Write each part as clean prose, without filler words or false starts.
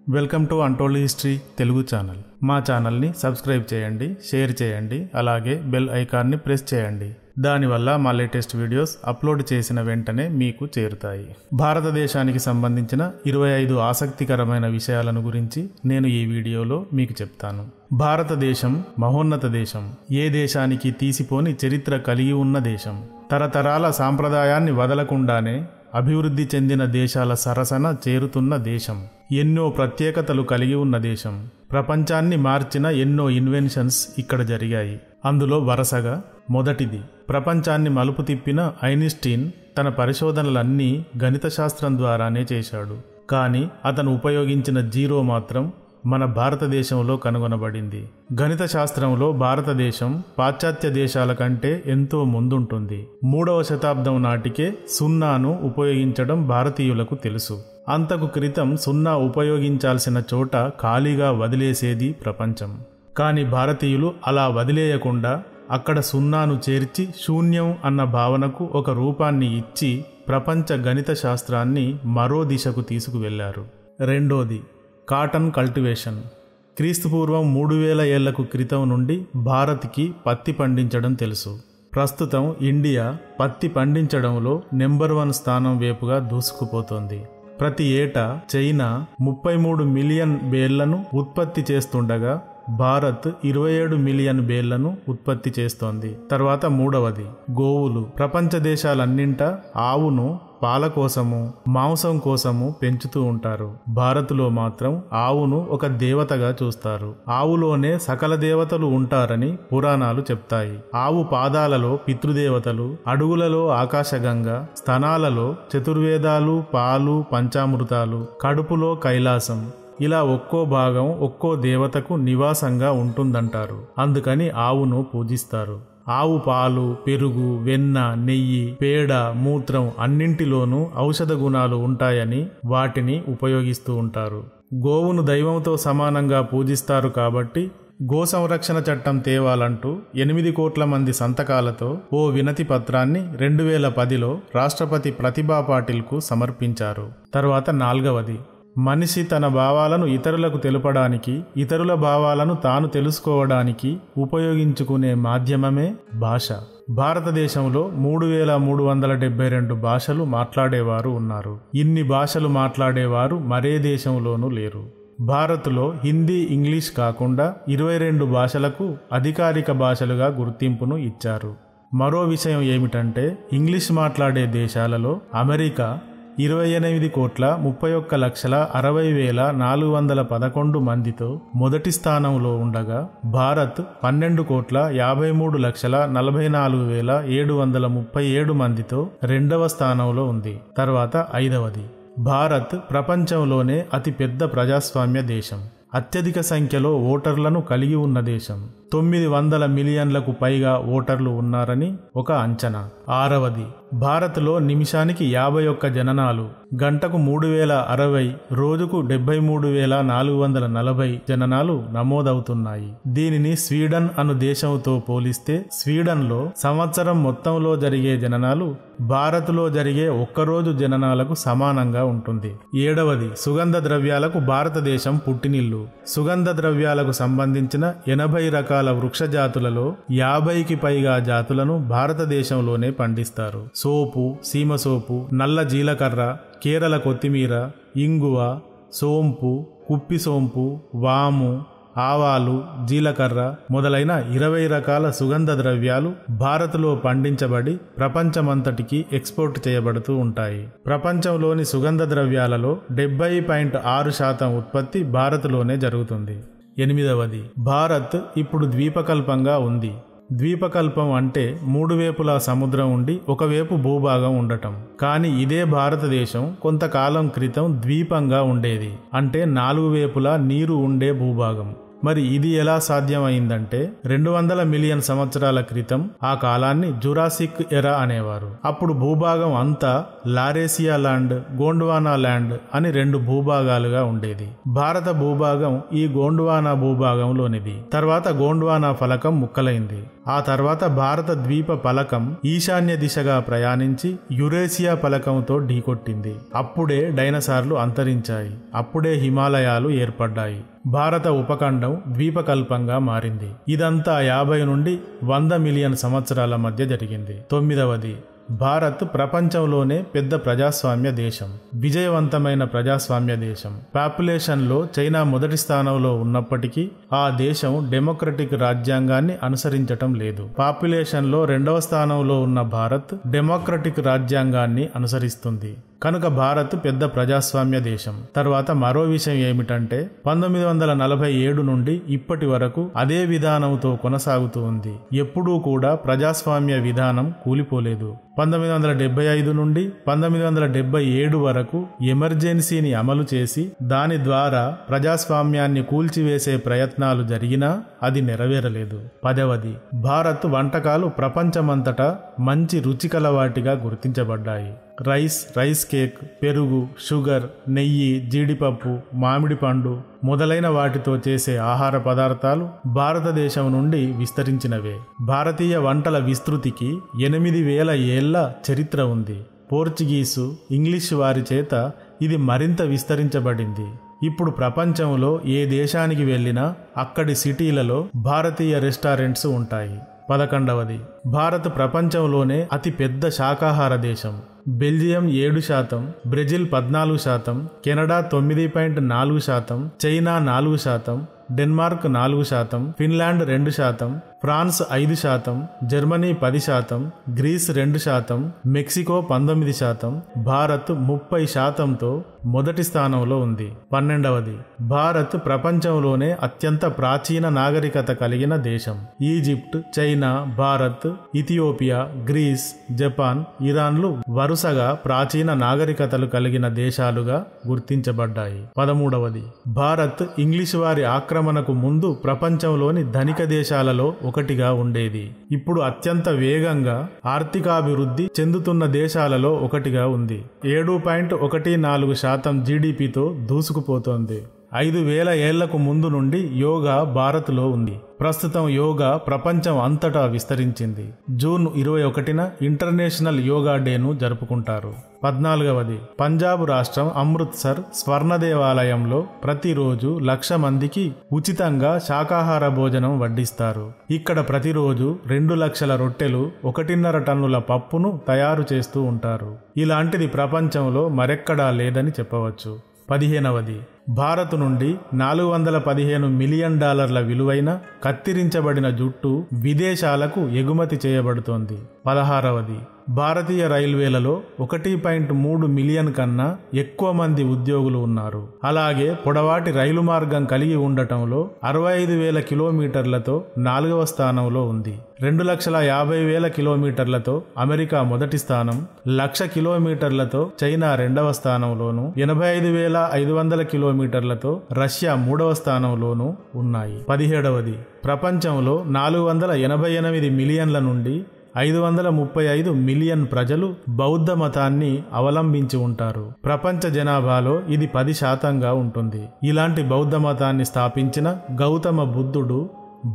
Welcome to untold history Telugu channel. మా ఛానల్ని subscribe చేయండి, షేర్ చేయండి, అలాగే బెల్ ఐకాన్ని ప్రెస్ చేయండి. దానివల్ల మా లేటెస్ట్ వీడియోస్ అప్లోడ్ చేసిన వెంటనే మీకు చేరుతాయి. భారతదేశానికి సంబంధించిన 25 ఆసక్తికరమైన విషయాలను గురించి నేను ఈ వీడియోలో మీకు చెప్తాను. భారతదేశం మహోన్నత దేశం. ఏ దేశానికి తీసిపోని చరిత్ర కలిగి ఉన్న దేశం. తరతరాల సాంప్రదాయాన్ని వదలకుండానే అభివృద్ధి చెందిన దేశాల సరసన చేరుతున్న దేశం. ఎన్నో ప్రత్యేకతలు కలిగి ఉన్న దేశం. ప్రపంచాన్ని మార్చిన ఎన్నో ఇన్వెన్షన్స్ ఇక్కడ జరిగాయి. అందులో వరుసగా మొదటిది, ప్రపంచాన్ని మలుపు తిప్పిన ఐన్స్టీన్ తన పరిశోధనలన్నీ గణిత శాస్త్రం ద్వారానే చేశాడు. కానీ అతను ఉపయోగించిన జీరో మాత్రం మన భారతదేశంలో కనుగొనబడింది. గణిత శాస్త్రంలో భారతదేశం పాశ్చాత్య దేశాల కంటే ఎంతో ముందుంటుంది. 3వ శతాబ్దం నాటికే సున్నాను ఉపయోగించడం భారతీయులకు తెలుసు. అంతకు క్రితం సున్నా ఉపయోగించాల్సిన చోట ఖాళీగా వదిలేసేది ప్రపంచం. కానీ భారతీయులు అలా వదిలేయకుండా అక్కడ సున్నాను చేర్చి శూన్యం అన్న భావనకు ఒక రూపాన్ని ఇచ్చి ప్రపంచ గణిత శాస్త్రాన్ని మరో దిశకు తీసుకువెళ్లారు. రెండోది, కాటన్ కల్టివేషన్. క్రీస్తుపూర్వం 3000 ఏళ్లకు క్రితం నుండి భారత్కి పత్తి పండించడం తెలుసు. ప్రస్తుతం ఇండియా పత్తి పండించడంలో నెంబర్ 1 స్థానం వైపుగా దూసుకుపోతోంది. ప్రతి ఏటా చైనా 33 మిలియన్ బేళ్లను ఉత్పత్తి చేస్తుండగా భారత్ 27 మిలియన్ బేళ్లను ఉత్పత్తి చేస్తోంది. తర్వాత మూడవది, గోవులు. ప్రపంచ దేశాలన్నింటా ఆవును పాల కోసము, మాంసం కోసము పెంచుతూ ఉంటారు. భారత్లో మాత్రం ఆవును ఒక దేవతగా చూస్తారు. ఆవులోనే సకల దేవతలు ఉంటారని పురాణాలు చెప్తాయి. ఆవు పాదాలలో పితృదేవతలు, అడుగులలో ఆకాశగంగ, స్తనాలలో చతుర్వేదాలు, పాలు, పంచామృతాలు, కడుపులో కైలాసం. ఇలా ఒక్కో భాగం ఒక్కో దేవతకు నివాసంగా ఉంటుందంటారు. అందుకని ఆవును పూజిస్తారు. ఆవు పాలు, పెరుగు, వెన్న, నెయ్యి, పేడ, మూత్రం అన్నింటిలోనూ ఔషధ గుణాలు ఉంటాయని వాటిని ఉపయోగిస్తూ ఉంటారు. గోవును దైవంతో సమానంగా పూజిస్తారు కాబట్టి గో సంరక్షణ చట్టం తేవాలంటూ 8 కోట్ల మంది సంతకాలతో ఓ వినతి పత్రాన్ని 2010లో రాష్ట్రపతి ప్రతిభా పాటిల్కు సమర్పించారు. తర్వాత నాల్గవది, మనిషి తన భావాలను ఇతరులకు తెలుపడానికి, ఇతరుల భావాలను తాను తెలుసుకోవడానికి ఉపయోగించుకునే మాధ్యమమే భాష. భారతదేశంలో 3372 భాషలు మాట్లాడేవారు ఉన్నారు. ఇన్ని భాషలు మాట్లాడేవారు మరే దేశంలోనూ లేరు. భారత్లో హిందీ, ఇంగ్లీష్ కాకుండా 22 భాషలకు అధికారిక భాషలుగా గుర్తింపును ఇచ్చారు. మరో విషయం ఏమిటంటే, ఇంగ్లీష్ మాట్లాడే దేశాలలో అమెరికా 28,31,60,40,411 మందితో మొదటి స్థానంలో ఉండగా భారత్ 12,53,44,737 మందితో 2వ స్థానంలో ఉంది. తర్వాత 5వది, భారత్ ప్రపంచంలోనే అతిపెద్ద ప్రజాస్వామ్య దేశం. అత్యధిక సంఖ్యలో ఓటర్లను కలిగి ఉన్న దేశం. 900 మిలియన్లకు పైగా ఓటర్లు ఉన్నారని ఒక అంచనా. 6వది, భారత్లో నిమిషానికి 51 జననాలు, గంటకు 3060, రోజుకు 73,440 జననాలు నమోదవుతున్నాయి. దీనిని స్వీడన్ అను దేశంతో పోలిస్తే స్వీడన్లో సంవత్సరం మొత్తంలో జరిగే జననాలు భారత్లో జరిగే ఒక్కరోజు జననాలకు సమానంగా ఉంటుంది. 7వది, సుగంధ ద్రవ్యాలకు భారతదేశం పుట్టినిల్లు. సుగంధ ద్రవ్యాలకు సంబంధించిన 80 రకాల వృక్ష జాతులలో 50కి పైగా జాతులను భారతదేశంలోనే పండిస్తారు. సోపు, సీమ సోపు, నల్ల జీలకర్ర, కేరళ కొత్తిమీర, ఇంగువ, సోంపు, కుప్పి సోంపు, వాము, ఆవాలు, జీలకర్ర మొదలైన 20 రకాల సుగంధ ద్రవ్యాలు భారత్లో పండించబడి ప్రపంచమంతటికి ఎక్స్పోర్ట్ చేయబడుతూ ఉంటాయి. ప్రపంచంలోని సుగంధ ద్రవ్యాలలో 70.6% ఉత్పత్తి భారత్లోనే జరుగుతుంది. 8వది, భారత్ ఇప్పుడు ద్వీపకల్పంగా ఉంది. ద్వీపకల్పం అంటే 3 వైపులా సముద్రం ఉండి ఒకవైపు భూభాగం ఉండటం. కానీ ఇదే భారతదేశం కొంతకాలం క్రితం ద్వీపంగా ఉండేది. అంటే 4 వైపులా నీరు ఉండే భూభాగం. మరి ఇది ఎలా సాధ్యమైందంటే 200 మిలియన్ సంవత్సరాల క్రితం ఆ కాలాన్ని జురాసిక్ ఎరా అనేవారు. అప్పుడు భూభాగం అంతా లారేసియా ల్యాండ్, గోండ్వానా ల్యాండ్ అని 2 భూభాగాలుగా ఉండేది. భారత భూభాగం ఈ గోండ్వానా భూభాగంలోనిది. తర్వాత గోండ్వానా ఫలకం ముక్కలైంది. ఆ తర్వాత భారత ద్వీప పలకం ఈశాన్య దిశగా ప్రయాణించి యురేసియా పలకంతో ఢీకొట్టింది. అప్పుడే డైనసార్లు అంతరించాయి. అప్పుడే హిమాలయాలు ఏర్పడ్డాయి. భారత ఉపఖండం ద్వీపకల్పంగా మారింది. ఇదంతా 50 నుండి 100 మిలియన్ సంవత్సరాల మధ్య జరిగింది. 9వది, భారత్ ప్రపంచంలోనే పెద్ద ప్రజాస్వామ్య దేశం, విజయవంతమైన ప్రజాస్వామ్య దేశం. పాపులేషన్లో చైనా మొదటి స్థానంలో ఉన్నప్పటికీ ఆ దేశం డెమోక్రటిక్ రాజ్యాంగాన్ని అనుసరించటం లేదు. పాపులేషన్లో 2వ స్థానంలో ఉన్న భారత్ డెమోక్రటిక్ రాజ్యాంగాన్ని అనుసరిస్తుంది. కనుక భారత్ పెద్ద ప్రజాస్వామ్య దేశం. తర్వాత మరో విషయం ఏమిటంటే 1947 నుండి ఇప్పటి వరకు అదే విధానంతో కొనసాగుతూ ఉంది. ఎప్పుడూ కూడా ప్రజాస్వామ్య విధానం కూలిపోలేదు. 1975 నుండి 1977 వరకు ఎమర్జెన్సీని అమలు చేసి దాని ద్వారా ప్రజాస్వామ్యాన్ని కూల్చివేసే ప్రయత్నాలు జరిగినా అది నెరవేరలేదు. 10వది, భారత్ వంటకాలు ప్రపంచమంతటా మంచి రుచికల వాటిగా గుర్తించబడ్డాయి. రైస్ కేక్, పెరుగు, షుగర్, నెయ్యి, జీడిపప్పు, మామిడి పండు మొదలైన వాటితో చేసే ఆహార పదార్థాలు భారతదేశం నుండి విస్తరించినవే. భారతీయ వంటల విస్తృతికి 8000 ఏళ్ల చరిత్ర ఉంది. పోర్చుగీసు, ఇంగ్లీషు వారి చేత ఇది మరింత విస్తరించబడింది. ఇప్పుడు ప్రపంచంలో ఏ దేశానికి వెళ్ళినా అక్కడి సిటీలలో భారతీయ రెస్టారెంట్స్ ఉంటాయి. 11వది, భారత్ ప్రపంచంలోనే అతి పెద్ద శాకాహార దేశం. Belgium 7%, Brazil 14%, Canada 9.4%, China 4%, Denmark 4%, Finland 2%, France 5%, Germany 10%, Greece 2%, Mexico 19%, Bharat 30%తో మొదటి స్థానంలో ఉంది. 12వది, భారత్ ప్రపంచంలోనే అత్యంత ప్రాచీన నాగరికత కలిగిన దేశం. Egypt, China, Bharat, Ethiopia, Greece, Japan, ఇరాన్లు వరుసగా ప్రాచీన నాగరికతలు కలిగిన దేశాలుగా గుర్తించబడ్డాయి. 13వది, భారత్ ఇంగ్లీషు వారి ఆక్రమణకు ముందు ప్రపంచంలోని ధనిక దేశాలలో ఒకటిగా ఉండేది. ఇప్పుడు అత్యంత వేగంగా ఆర్థికాభివృద్ధి చెందుతున్న దేశాలలో ఒకటిగా ఉంది. 7.14% జీడీపీతో దూసుకుపోతోంది. 5000 ఏళ్లకు ముందు నుండి యోగా భారత్లో ఉంది. ప్రస్తుతం యోగా ప్రపంచం అంతటా విస్తరించింది. జూన్ 21న ఇంటర్నేషనల్ యోగా డేను జరుపుకుంటారు. 14వది, పంజాబ్ రాష్ట్రం అమృత్సర్ స్వర్ణ దేవాలయంలో ప్రతిరోజు 1,00,000 మందికి ఉచితంగా శాకాహార భోజనం వడ్డిస్తారు. ఇక్కడ ప్రతిరోజు 2 లక్షల రొట్టెలు, 1.5 టన్నుల పప్పును తయారు చేస్తూ ఉంటారు. ఇలాంటిది ప్రపంచంలో మరెక్కడా లేదని చెప్పవచ్చు. 15వది, భారత్ నుండి $415 మిలియన్ విలువైన కత్తిరించబడిన జుట్టు విదేశాలకు ఎగుమతి చేయబడుతోంది. 16వది, భారతీయ రైల్వేలలో 1.3 మిలియన్ కన్నా ఎక్కువ మంది ఉద్యోగులు ఉన్నారు. అలాగే పొడవాటి రైలు మార్గం కలిగి ఉండటంలో 65,000 కిలోమీటర్లతో 4వ స్థానంలో ఉంది. 2,50,000 కిలోమీటర్లతో అమెరికా మొదటి స్థానం, 1,00,000 కిలోమీటర్లతో చైనా 2వ స్థానంలోను, 85,500 కిలోమీటర్లతో రష్యా 3వ స్థానంలోనూ ఉన్నాయి. 17వది, ప్రపంచంలో 488 మిలియన్ల నుండి 535 మిలియన్ ప్రజలు బౌద్ధ మతాన్ని అవలంబించి ఉంటారు. ప్రపంచ జనాభాలో ఇది 10%గా ఉంటుంది. ఇలాంటి బౌద్ధ మతాన్ని స్థాపించిన గౌతమ బుద్ధుడు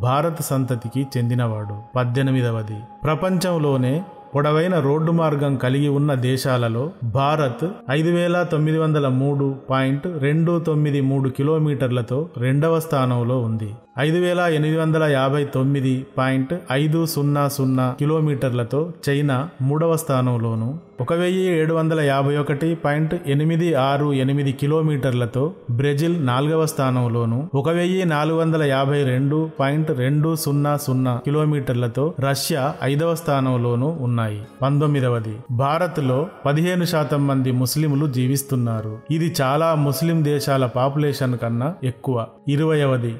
భారత సంతతికి చెందినవాడు. 18వది, ప్రపంచంలోనే పొడవైన రోడ్డు మార్గం కలిగి ఉన్న దేశాలలో భారత్ 5,903.293 కిలోమీటర్లతో 2వ స్థానంలో ఉంది. 5,859.500 కిలోమీటర్లతో చైనా 3వ స్థానంలోను, 1,751.868 కిలోమీటర్లతో బ్రెజిల్ 4వ స్థానంలోను, 1,452.200 కిలోమీటర్లతో రష్యా 5వ స్థానంలోనూ ఉన్నాయి. 19వది, భారత్లో 15% మంది ముస్లింలు జీవిస్తున్నారు. ఇది చాలా ముస్లిం దేశాల పాపులేషన్ కన్నా ఎక్కువ. 20వది,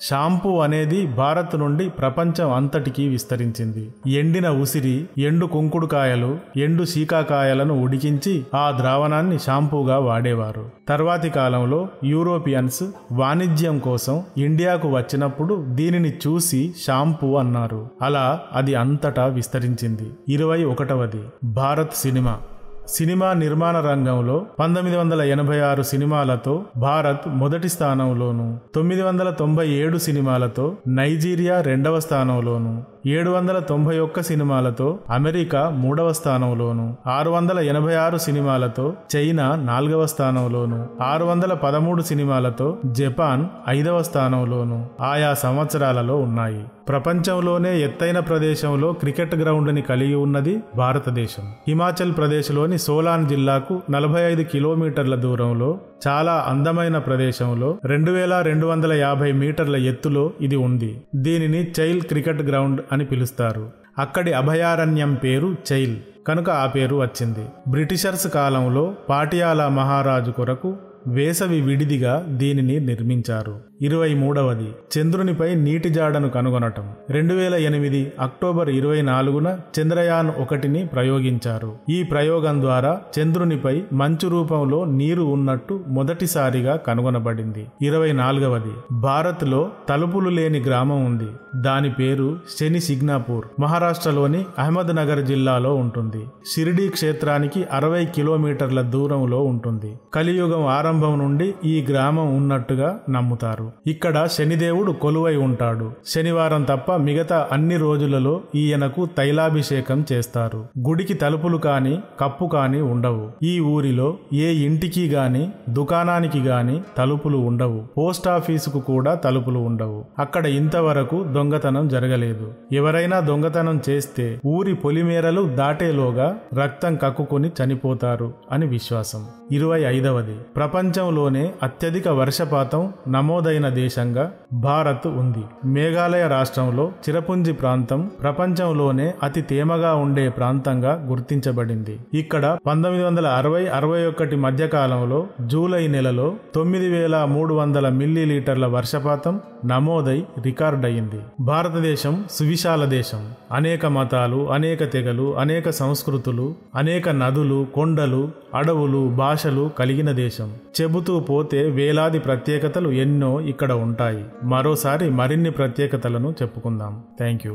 షాంపూ అనేది భారత్ నుండి ప్రపంచం అంతటికీ విస్తరించింది. ఎండిన ఉసిరి, ఎండు కుంకుడుకాయలు, ఎండు శీకాకాయలను ఉడికించి ఆ ద్రావణాన్ని షాంపూగా వాడేవారు. తర్వాతి కాలంలో యూరోపియన్స్ వాణిజ్యం కోసం ఇండియాకు వచ్చినప్పుడు దీనిని చూసి షాంపూ అన్నారు. అలా అది అంతటా విస్తరించింది. 21వది, భారత్ సినిమా. సినిమా నిర్మాణ రంగంలో 1986 సినిమాలతో భారత్ మొదటి స్థానంలోను, 997 సినిమాలతో నైజీరియా 2వ స్థానంలోను, 791 సినిమాలతో అమెరికా 3వ స్థానంలోను, 686 సినిమాలతో చైనా 4వ స్థానంలోను, 613 సినిమాలతో జపాన్ 5వ స్థానంలోను ఆయా సంవత్సరాలలో ఉన్నాయి. ప్రపంచంలోనే ఎత్తైన ప్రదేశంలో క్రికెట్ గ్రౌండ్ని కలిగి ఉన్నది భారతదేశం. హిమాచల్ ప్రదేశ్లోని సోలాన్ జిల్లాకు 45 కిలోమీటర్ల దూరంలో చాలా అందమైన ప్రదేశంలో 2250 మీటర్ల ఎత్తులో ఇది ఉంది. దీనిని చైల్ క్రికెట్ గ్రౌండ్ అని పిలుస్తారు. అక్కడి అభయారణ్యం పేరు చైల్ కనుక ఆ పేరు వచ్చింది. బ్రిటిషర్స్ కాలంలో పాటియాలా మహారాజు కొరకు వేసవి విడిదిగా దీనిని నిర్మించారు. 23వది చంద్రునిపై నీటి జాడను కనుగొనటం. 2008 అక్టోబర్ 24న చంద్రయాన్ 1ని ప్రయోగించారు. ఈ ప్రయోగం ద్వారా చంద్రునిపై మంచు రూపంలో నీరు ఉన్నట్టు మొదటిసారిగా కనుగొనబడింది. 24వది భారత్లో తలుపులు లేని గ్రామం ఉంది. దాని పేరు శని సిగ్నాపూర్. మహారాష్ట్రలోని అహ్మద్ నగర్ జిల్లాలో ఉంటుంది. షిరిడీ క్షేత్రానికి 60 కిలోమీటర్ల దూరంలో ఉంటుంది. కలియుగం ఆరంభం నుండి ఈ గ్రామం ఉన్నట్టుగా నమ్ముతారు. ఇక్కడ శనిదేవుడు కొలువై ఉంటాడు. శనివారం తప్ప మిగతా అన్ని రోజులలో ఈయనకు తైలాభిషేకం చేస్తారు. గుడికి తలుపులు కాని కప్పు కాని ఉండవు. ఈ ఊరిలో ఏ ఇంటికి గాని దుకాణానికి గాని తలుపులు ఉండవు. పోస్టాఫీసుకు కూడా తలుపులు ఉండవు. అక్కడ ఇంతవరకు దొంగతనం జరగలేదు. ఎవరైనా దొంగతనం చేస్తే ఊరి పొలిమేరలు దాటేలోగా రక్తం కక్కుకొని చనిపోతారు అని విశ్వాసం. 25వది ప్రపంచంలోనే అత్యధిక వర్షపాతం నమోదైన దేశంగా భారత్ ఉంది. మేఘాలయ రాష్ట్రంలో చిరపుంజి ప్రాంతం ప్రపంచంలోనే అతి తేమగా ఉండే ప్రాంతంగా గుర్తించబడింది. ఇక్కడ 1960-61 మధ్యకాలంలో జూలై నెలలో 9300 మిల్లీలీటర్ల వర్షపాతం నమోదై రికార్డయింది. భారతదేశం సువిశాల దేశం. అనేక మతాలు, అనేక తెగలు, అనేక సంస్కృతులు, అనేక నదులు, కొండలు, అడవులు, భాషలు కలిగిన దేశం. చెబుతూ పోతే వేలాది ప్రత్యేకతలు ఎన్నో ఇక్కడ ఉంటాయి. మరోసారి మరిన్ని ప్రత్యేకతలను చెప్పుకుందాం. Thank you.